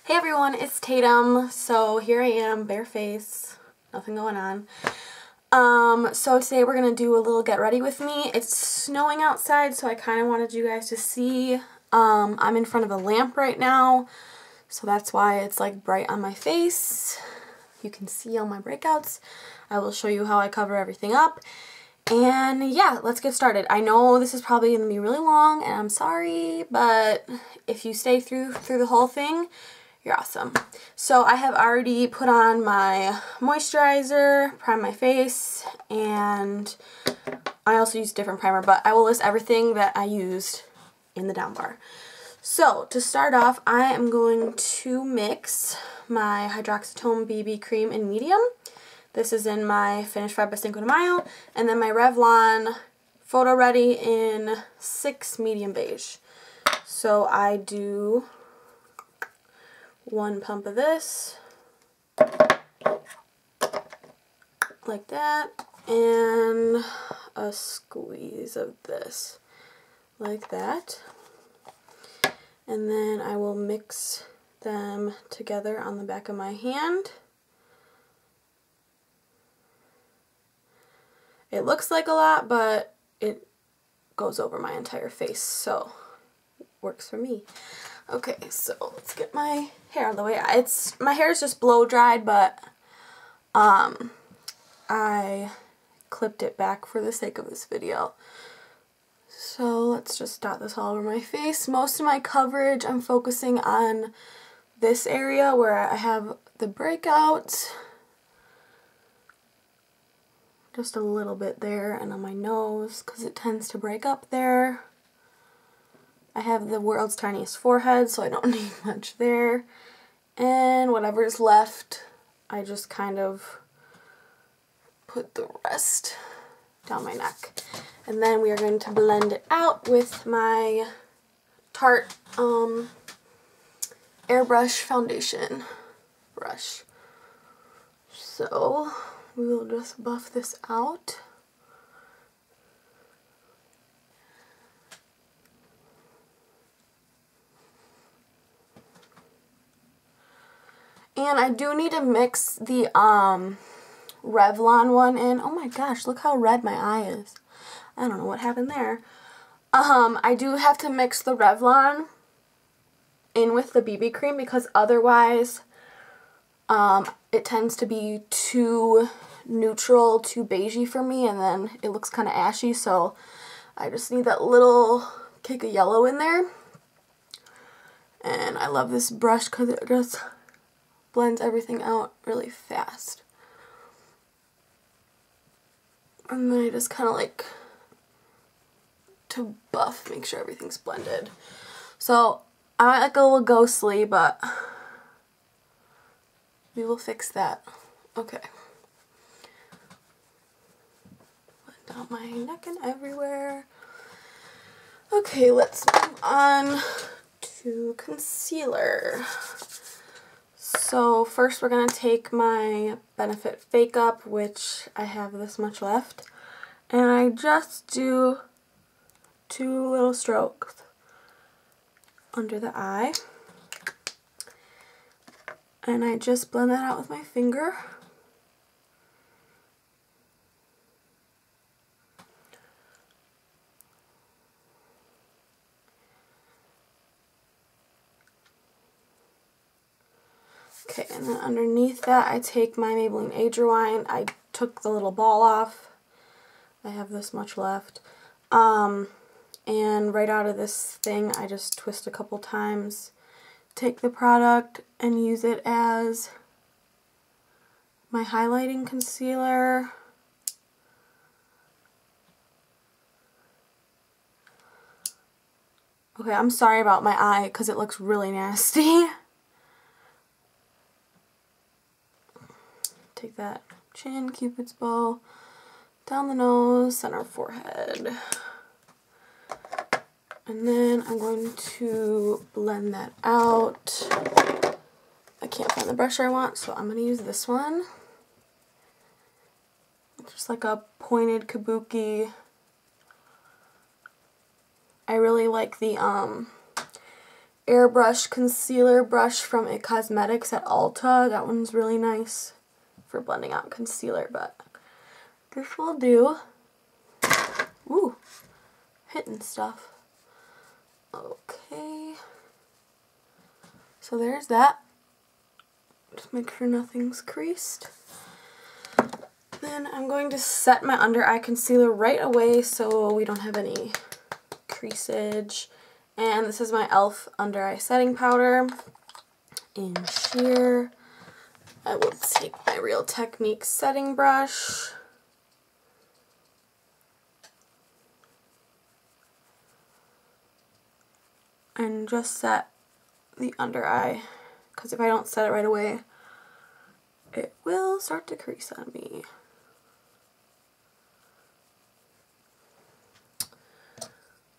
Hey everyone, it's Tatum. So here I am, bare face, nothing going on. So today we're going to do a little get ready with me. It's snowing outside, so I kind of wanted you guys to see. I'm in front of a lamp right now, so that's why it's like bright on my face. You can see all my breakouts. I will show you how I cover everything up. And yeah, let's get started. I know this is probably going to be really long, and I'm sorry, but if you stay through the whole thing, you're awesome. So I have already put on my moisturizer, primed my face, and I also used a different primer, but I will list everything that I used in the down bar. So to start off, I am going to mix my Hydroxatone BB cream in medium. This is in my Finish Fab by Cinco de Mayo, and then my Revlon PhotoReady in 6 medium beige. So I do 1 pump of this, like that, and a squeeze of this, like that. And then I will mix them together on the back of my hand. It looks like a lot, but it goes over my entire face, so works for me. Okay, so let's get my hair out of the way. My hair is just blow dried, but I clipped it back for the sake of this video. So let's just dot this all over my face. Most of my coverage, I'm focusing on this area where I have the breakouts. Just a little bit there, and on my nose, because it tends to break up there. I have the world's tiniest forehead, so I don't need much there. And whatever's left, I just kind of put the rest down my neck. And then we are going to blend it out with my Tarte Airbrush Foundation brush. So we will just buff this out. And I do need to mix the Revlon one in. Oh my gosh, look how red my eye is. I don't know what happened there. I do have to mix the Revlon in with the BB cream because otherwise it tends to be too neutral, too beigey for me, and then it looks kind of ashy, so I just need that little kick of yellow in there. And I love this brush because it just blends everything out really fast. And then I just kind of like to buff, make sure everything's blended. So I might look a little ghostly, but we will fix that. Okay. Blend down my neck and everywhere. Okay, let's move on to concealer. So first we're going to take my Benefit Fake Up, which I have this much left, and I just do 2 little strokes under the eye, and I just blend that out with my finger. Okay, and then underneath that I take my Maybelline Age Rewind. I took the little ball off. I have this much left. And right out of this thing I just twist a couple times, take the product and use it as my highlighting concealer. Okay, I'm sorry about my eye because it looks really nasty. Take that chin, Cupid's bow, down the nose, center forehead. And then I'm going to blend that out. I can't find the brush I want, so I'm going to use this one. Just like a pointed kabuki. I really like the airbrush concealer brush from It Cosmetics at Ulta. That one's really nice for blending out concealer, but this will do. Ooh, hitting stuff. Okay. So there's that. Just make sure nothing's creased. Then I'm going to set my under eye concealer right away so we don't have any creasage. And this is my e.l.f. Under Eye Setting Powder in sheer. I will take my Real Techniques setting brush. And just set the under eye, because if I don't set it right away, it will start to crease on me.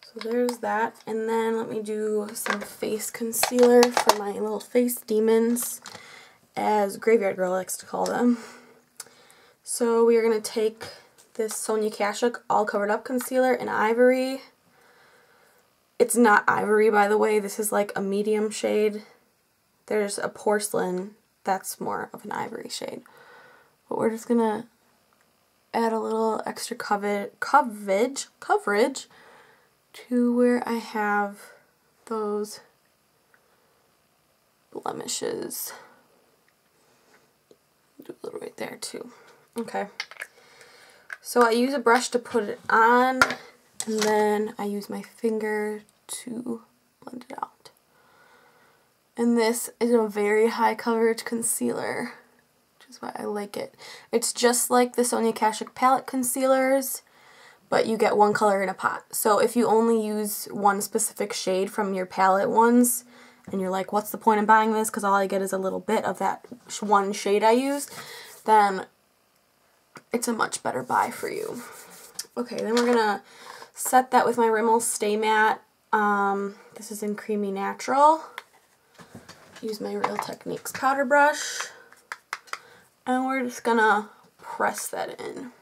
So there's that, and then let me do some face concealer for my little face demons, as Graveyard Girl likes to call them. So we are going to take this Sonia Kashuk All Covered Up Concealer in Ivory. It's not ivory, by the way. This is like a medium shade. There's a porcelain that's more of an ivory shade. But we're just going to add a little extra coverage to where I have those blemishes. Do a little right there too. Okay. So I use a brush to put it on, and then I use my finger to blend it out. And this is a very high coverage concealer, which is why I like it. It's just like the Sonia Kashuk palette concealers, but you get one color in a pot. So if you only use one specific shade from your palette ones, and you're like, what's the point in buying this because all I get is a little bit of that one shade I used, then it's a much better buy for you. Okay, then we're going to set that with my Rimmel Stay Matte. This is in Creamy Natural. Use my Real Techniques powder brush. And we're just going to press that in.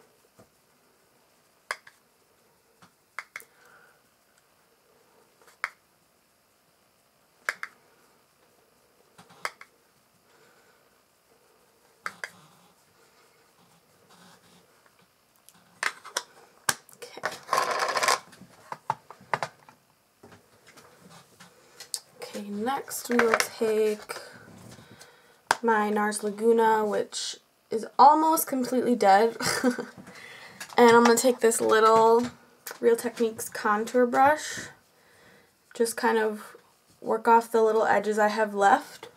Next we will take my NARS Laguna, which is almost completely dead. And I'm going to take this little Real Techniques contour brush. Just kind of work off the little edges I have left.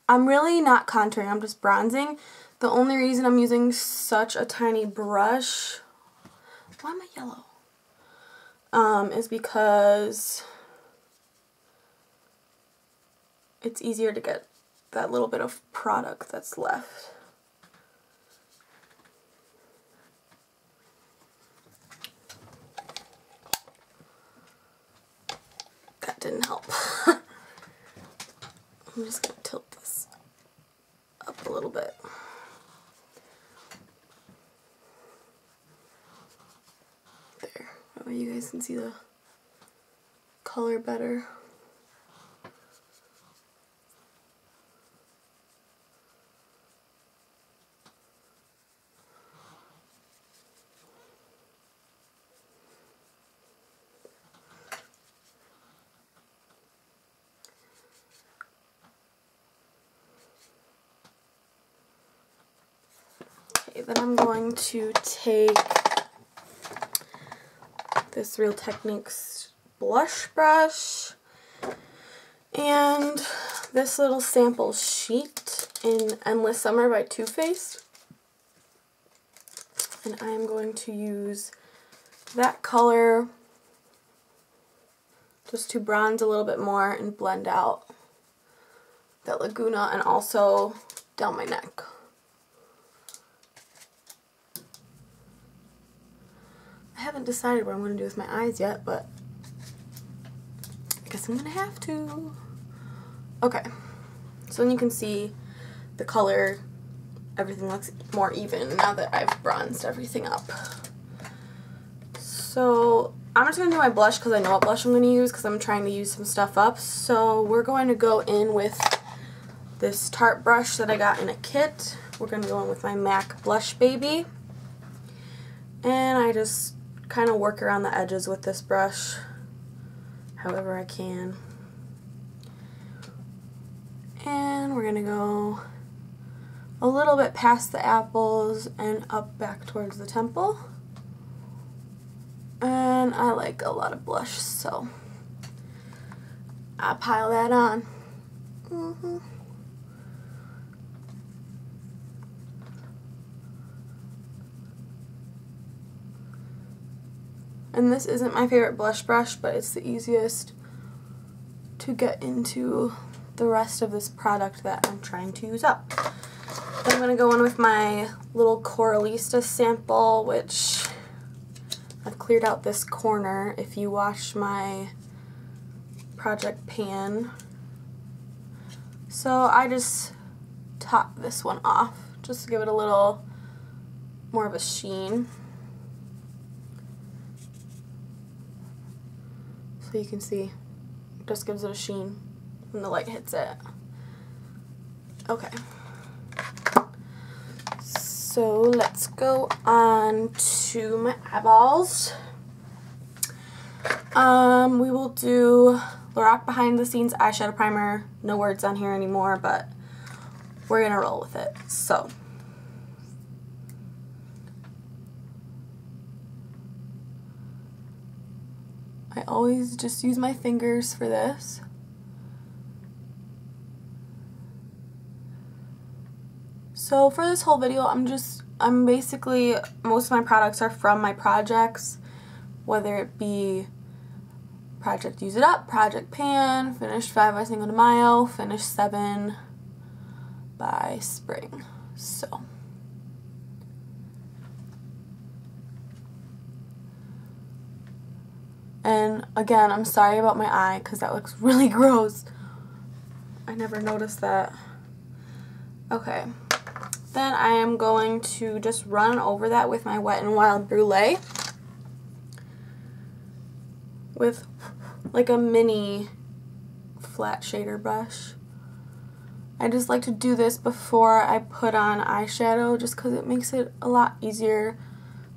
I'm really not contouring, I'm just bronzing. The only reason I'm using such a tiny brush, why am I yellow? Is because it's easier to get that little bit of product that's left. That didn't help. I'm just going to tilt this up a little bit. There. That way you guys can see the color better. Then I'm going to take this Real Techniques blush brush and this little sample sheet in Endless Summer by Too Faced. And I am going to use that color just to bronze a little bit more and blend out that Laguna and also down my neck. I haven't decided what I'm going to do with my eyes yet, but I guess I'm going to have to. Okay, so then you can see the color, everything looks more even now that I've bronzed everything up. So I'm just going to do my blush because I know what blush I'm going to use because I'm trying to use some stuff up. So we're going to go in with this Tarte brush that I got in a kit. We're going to go in with my MAC Blushbaby. And I just kind of work around the edges with this brush however I can. And we're going to go a little bit past the apples and up back towards the temple. And I like a lot of blush, so I pile that on. And this isn't my favorite blush brush, but it's the easiest to get into the rest of this product that I'm trying to use up. I'm going to go in with my little Coralista sample, which I've cleared out this corner if you watch my project pan. So I just top this one off just to give it a little more of a sheen. So you can see, it just gives it a sheen when the light hits it. Okay. So let's go on to my eyeballs. We will do LORAC Behind the Scenes eyeshadow primer. No words on here anymore, but we're gonna roll with it. So I always just use my fingers for this. So for this whole video, I'm basically, most of my products are from my projects, whether it be Project Use It Up, Project Pan, Finished 5 by Cinco de Mayo, Finished 7 by Spring. So and again, I'm sorry about my eye because that looks really gross. I never noticed that. Okay. Then I am going to just run over that with my Wet n Wild Brule with like a mini flat shader brush. I just like to do this before I put on eyeshadow just because it makes it a lot easier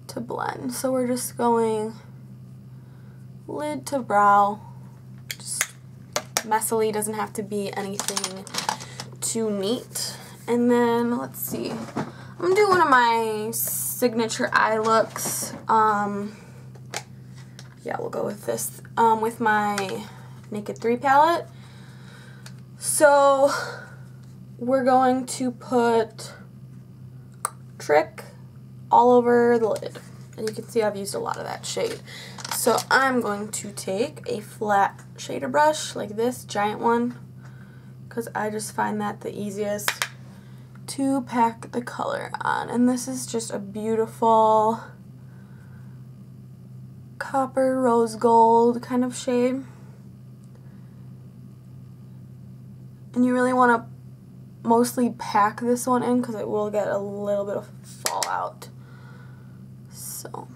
to blend. So we're just going lid to brow, just messily, doesn't have to be anything too neat. And then, let's see, I'm going to do one of my signature eye looks. Yeah, we'll go with this, with my Naked 3 palette. So, we're going to put Trick all over the lid. And you can see I've used a lot of that shade. So, I'm going to take a flat shader brush, like this, giant one, because I just find that the easiest to pack the color on. And this is just a beautiful copper rose gold kind of shade. And you really want to mostly pack this one in because it will get a little bit of fallout. So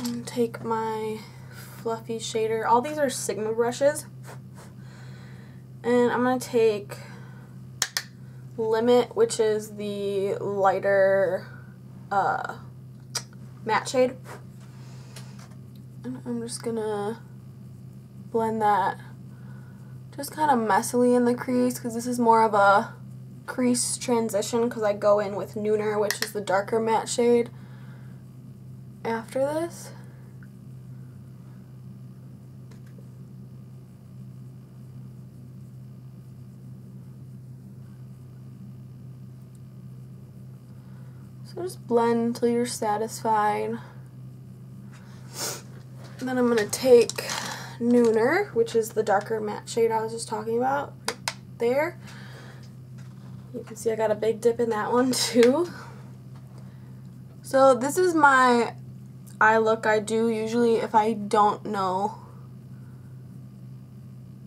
and take my fluffy shader. All these are Sigma brushes. And I'm going to take Limit, which is the lighter matte shade. And I'm just going to blend that just kind of messily in the crease because this is more of a crease transition because I go in with Nooner, which is the darker matte shade, after this. So just blend until you're satisfied. And then I'm going to take Nooner, which is the darker matte shade I was just talking about, right there. You can see I got a big dip in that one too. So this is my eye look I do usually if I don't know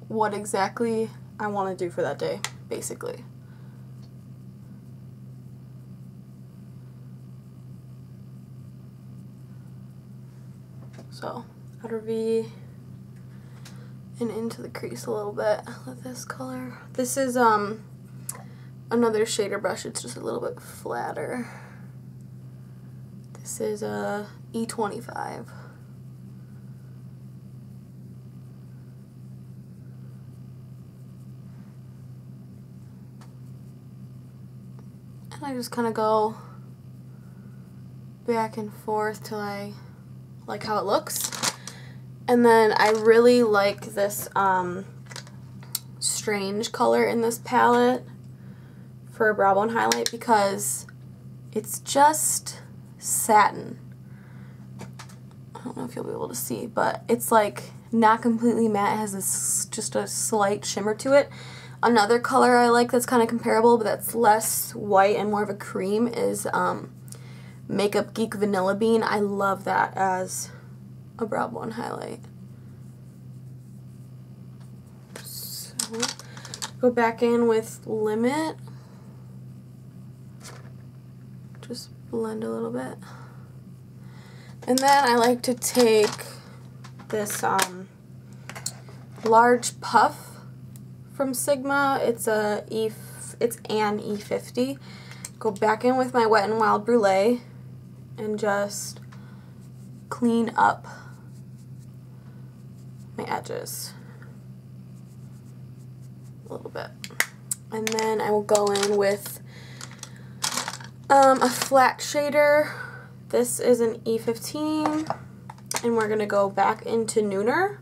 what exactly I want to do for that day, basically. So, outer V and into the crease a little bit with this color. This is another shader brush, it's just a little bit flatter. This is a E25. And I just kind of go back and forth till I like how it looks. And then I really like this strange color in this palette for a brow bone highlight because it's just satin. I don't know if you'll be able to see, but it's like not completely matte. It has this just a slight shimmer to it. Another color I like that's kind of comparable but that's less white and more of a cream is Makeup Geek Vanilla Bean. I love that as a brow bone highlight. So go back in with Limit. Just blend a little bit. And then I like to take this large puff from Sigma. It's an E50. Go back in with my Wet n Wild Brule and just clean up my edges a little bit. And then I will go in with a flat shader. This is an E15 and we're going to go back into Nooner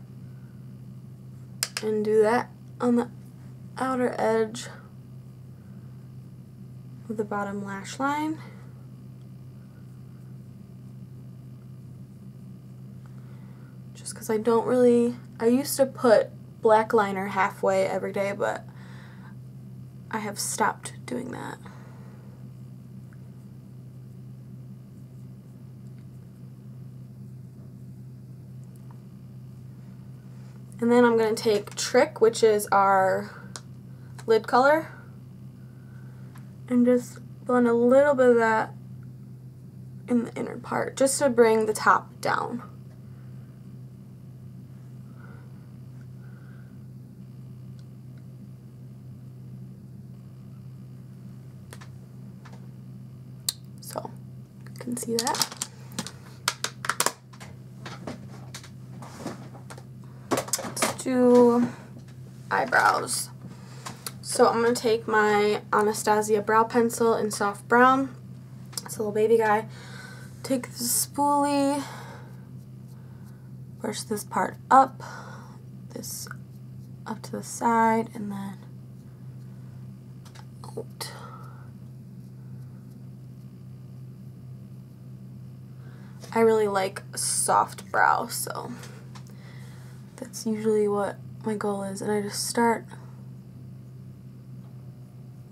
and do that on the outer edge of the bottom lash line. Just because I don't really, I used to put black liner halfway every day, but I have stopped doing that. And then I'm going to take Trick, which is our lid color, and just blend a little bit of that in the inner part, just to bring the top down. So, you can see that. Do eyebrows. So I'm going to take my Anastasia brow pencil in soft brown. It's a little baby guy. Take the spoolie, brush this part up, this up to the side, and then out. I really like a soft brow, so that's usually what my goal is, and I just start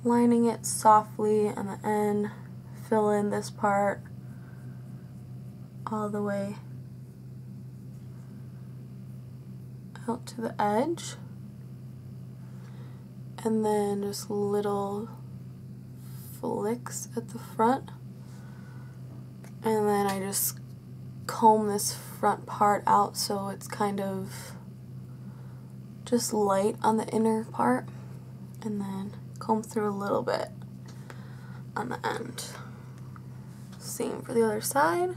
lining it softly on the end, fill in this part all the way out to the edge, and then just little flicks at the front, and then I just comb this front part out so it's kind of just light on the inner part, and then comb through a little bit on the end. Same for the other side.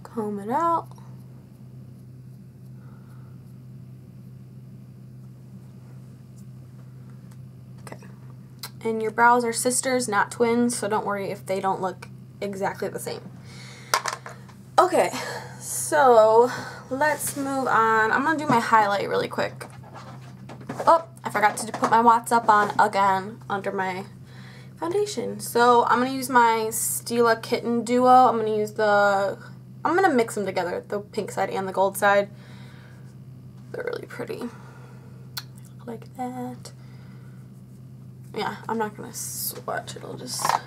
Comb it out. Okay. And your brows are sisters, not twins, so don't worry if they don't look exactly the same. Okay, so let's move on. I'm going to do my highlight really quick. Oh, I forgot to put my Watts Up on again under my foundation. So I'm going to use my Stila Kitten Duo. I'm going to mix them together, the pink side and the gold side. They're really pretty. Like that. Yeah, I'm not going to swatch. It'll just a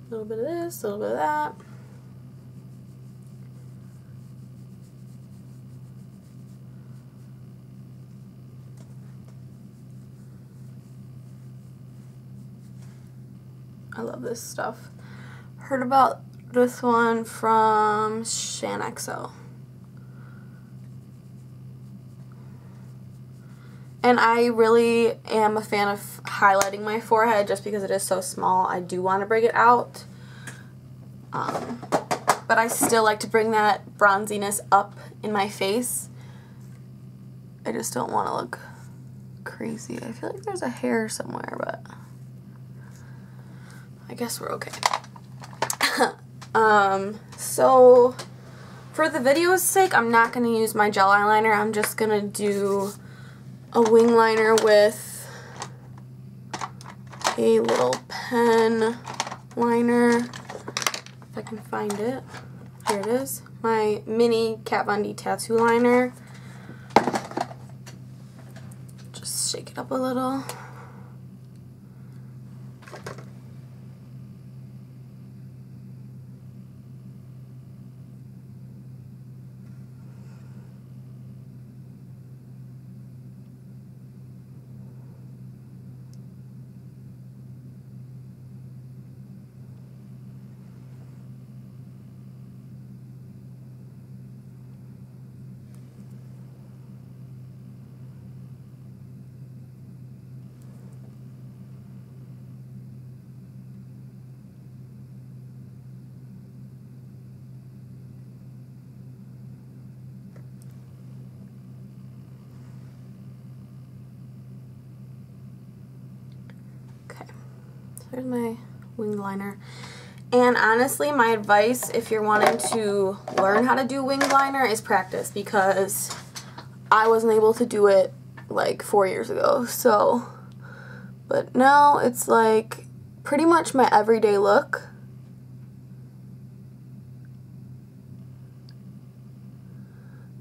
little bit of this, a little bit of that. I love this stuff. Heard about this one from XOXO. And I really am a fan of highlighting my forehead just because it is so small. I do want to bring it out. But I still like to bring that bronziness up in my face. I just don't want to look crazy. I feel like there's a hair somewhere, but I guess we're okay. So for the video's sake, I'm not going to use my gel eyeliner. I'm just going to do a wing liner with a little pen liner. If I can find it. Here it is. My mini Kat Von D tattoo liner. Just shake it up a little. There's my wing liner. And honestly, my advice if you're wanting to learn how to do wing liner is practice, because I wasn't able to do it like 4 years ago. So, but now it's like pretty much my everyday look.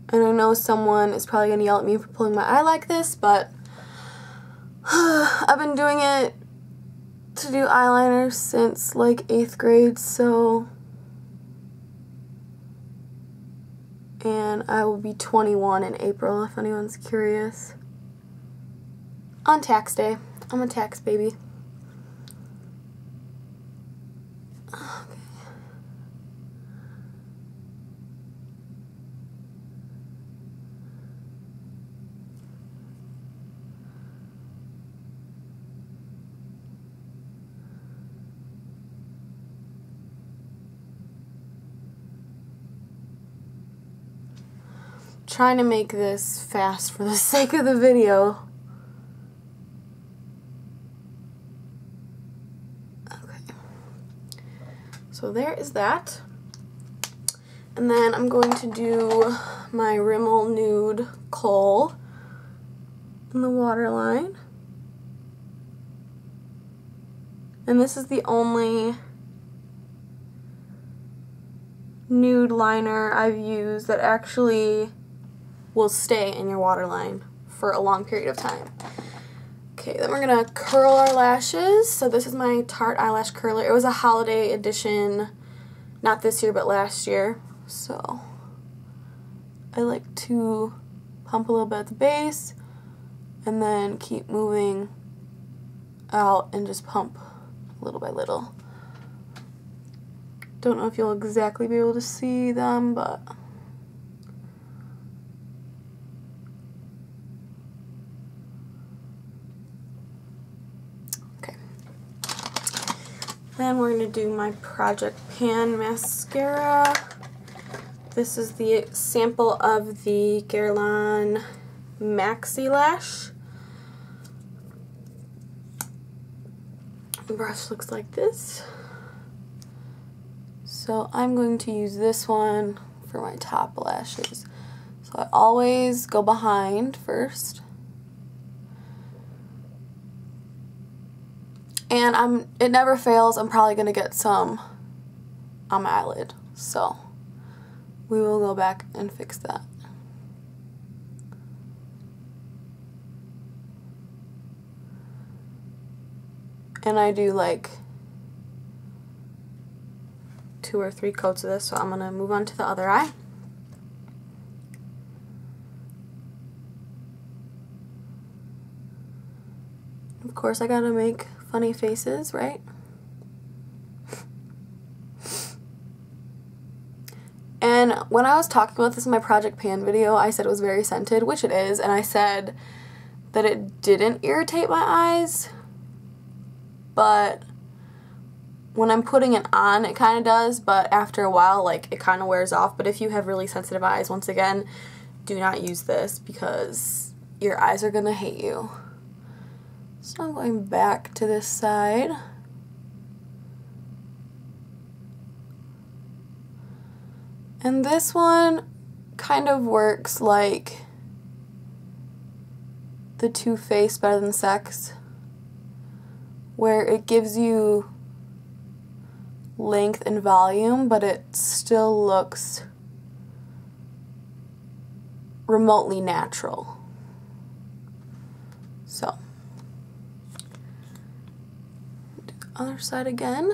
And I know someone is probably going to yell at me for pulling my eye like this, but I've been doing it to do eyeliner since like 8th grade, so, and I will be 21 in April if anyone's curious. On tax day. I'm a tax baby. Trying to make this fast for the sake of the video. Okay. So there is that. And then I'm going to do my Rimmel Nude Kohl in the waterline. And this is the only nude liner I've used that actually will stay in your waterline for a long period of time. Okay, then we're gonna curl our lashes. So this is my Tarte eyelash curler. It was a holiday edition, not this year but last year. So I like to pump a little bit at the base and then keep moving out and just pump little by little. Don't know if you'll exactly be able to see them, but then we're going to do my Project Pan mascara. This is the sample of the Guerlain Maxi Lash. The brush looks like this. So I'm going to use this one for my top lashes. So I always go behind first. And it never fails, I'm probably going to get some on my eyelid. So we will go back and fix that. And I do like 2 or 3 coats of this, so I'm going to move on to the other eye. Of course, I gotta make funny faces, right? And when I was talking about this in my Project Pan video, I said it was very scented, which it is, and I said that it didn't irritate my eyes, but when I'm putting it on, it kind of does, but after a while, like, it kind of wears off. But if you have really sensitive eyes, once again, do not use this because your eyes are gonna hate you. So I'm going back to this side. And this one kind of works like the Too Faced Better Than Sex, where it gives you length and volume, but it still looks remotely natural. So, do the other side again.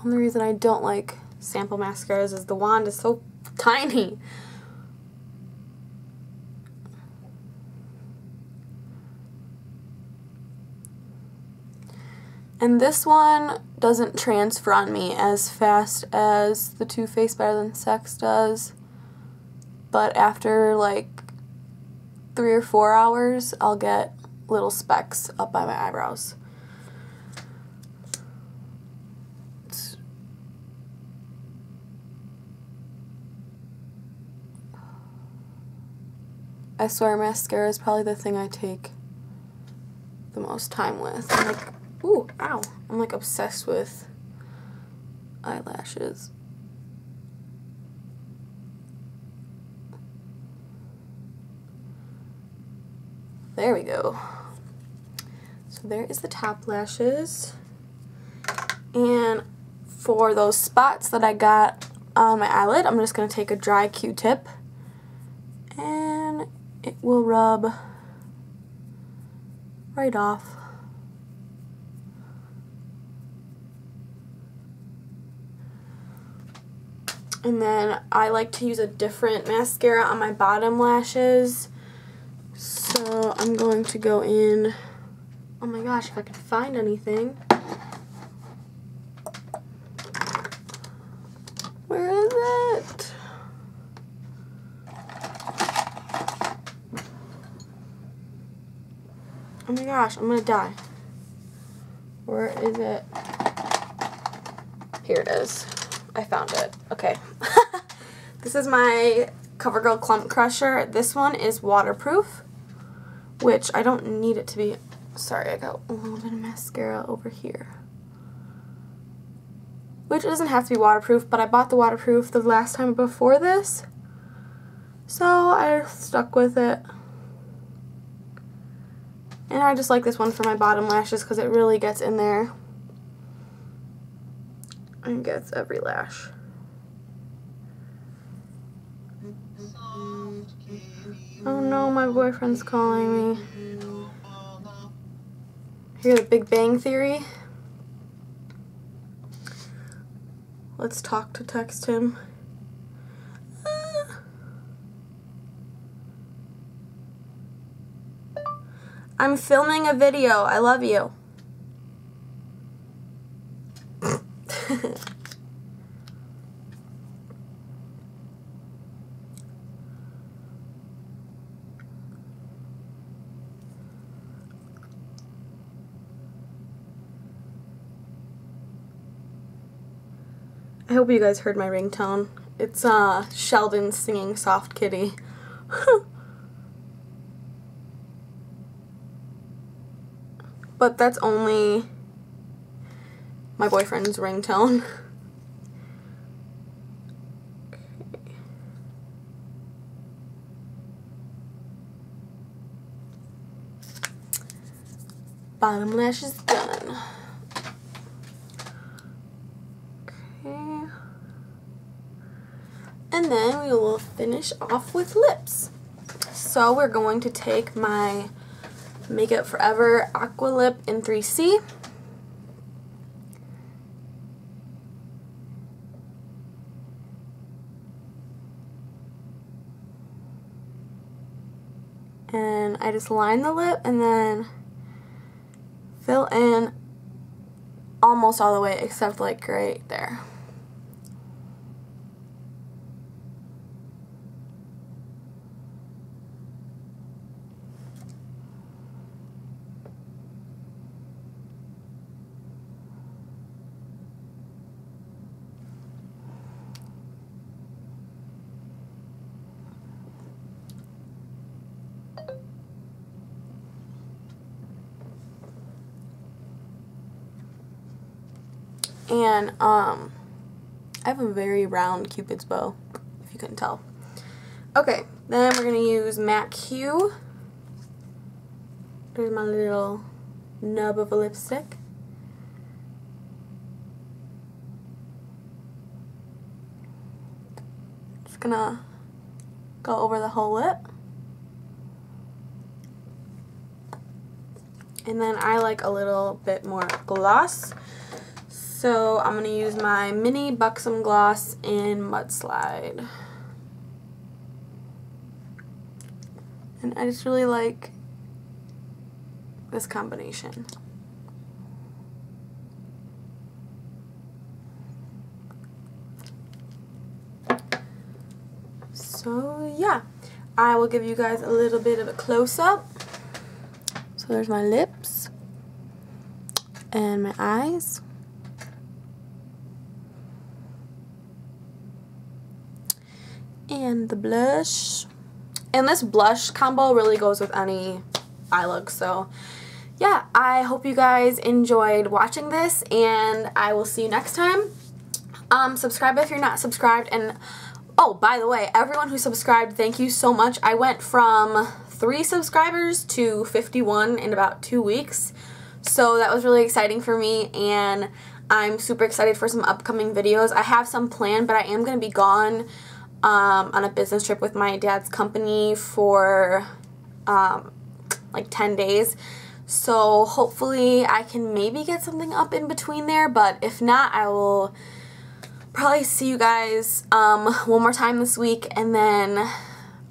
Only reason I don't like sample mascaras is the wand is so tiny. And this one doesn't transfer on me as fast as the Too Faced Better Than Sex does, but after like 3 or 4 hours, I'll get little specks up by my eyebrows. I swear mascara is probably the thing I take the most time with. I'm like, ooh, ow. I'm like obsessed with eyelashes. There we go. So there is the top lashes. And for those spots that I got on my eyelid, I'm just going to take a dry Q-tip and it will rub right off. And then I like to use a different mascara on my bottom lashes. So I'm going to go in, oh my gosh, if I could find anything. Where is it? Oh my gosh, I'm gonna die. Where is it? Here it is. I found it. Okay. This is my CoverGirl Clump Crusher. This one is waterproof, which I don't need it to be. Sorry, I got a little bit of mascara over here. Which doesn't have to be waterproof, but I bought the waterproof the last time before this, so I stuck with it. And I just like this one for my bottom lashes because it really gets in there and gets every lash. Oh no, my boyfriend's calling me. Hear the Big Bang Theory? Let's talk to text him. I'm filming a video. I love you. I hope you guys heard my ringtone. It's Sheldon singing Soft Kitty. But that's only my boyfriend's ringtone. bottom lash is done. Okay. And then we will finish off with lips. So we're going to take my Makeup Forever Aqua Lip in 3C. And I just line the lip and then fill in almost all the way except like right there. And I have a very round Cupid's bow, if you couldn't tell. Okay, then we're going to use MAC Hue. There's my little nub of a lipstick. Just going to go over the whole lip. And then I like a little bit more gloss. So I'm going to use my mini Buxom Gloss in Mudslide. And I just really like this combination. So yeah, I will give you guys a little bit of a close-up. So there's my lips and my eyes. And the blush. And this blush combo really goes with any eye look. So yeah, I hope you guys enjoyed watching this, and I will see you next time. Subscribe if you're not subscribed. And oh, by the way, everyone who subscribed, thank you so much. I went from 3 subscribers to 51 in about 2 weeks. So that was really exciting for me, and I'm super excited for some upcoming videos. I have some planned, but I am going to be gone on a business trip with my dad's company for like 10 days. So hopefully I can maybe get something up in between there, but if not, I will probably see you guys one more time this week, and then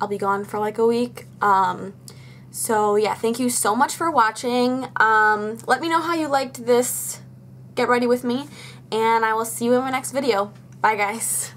I'll be gone for like a week. So yeah, thank you so much for watching. Let me know how you liked this Get Ready With Me, and I will see you in my next video. Bye guys.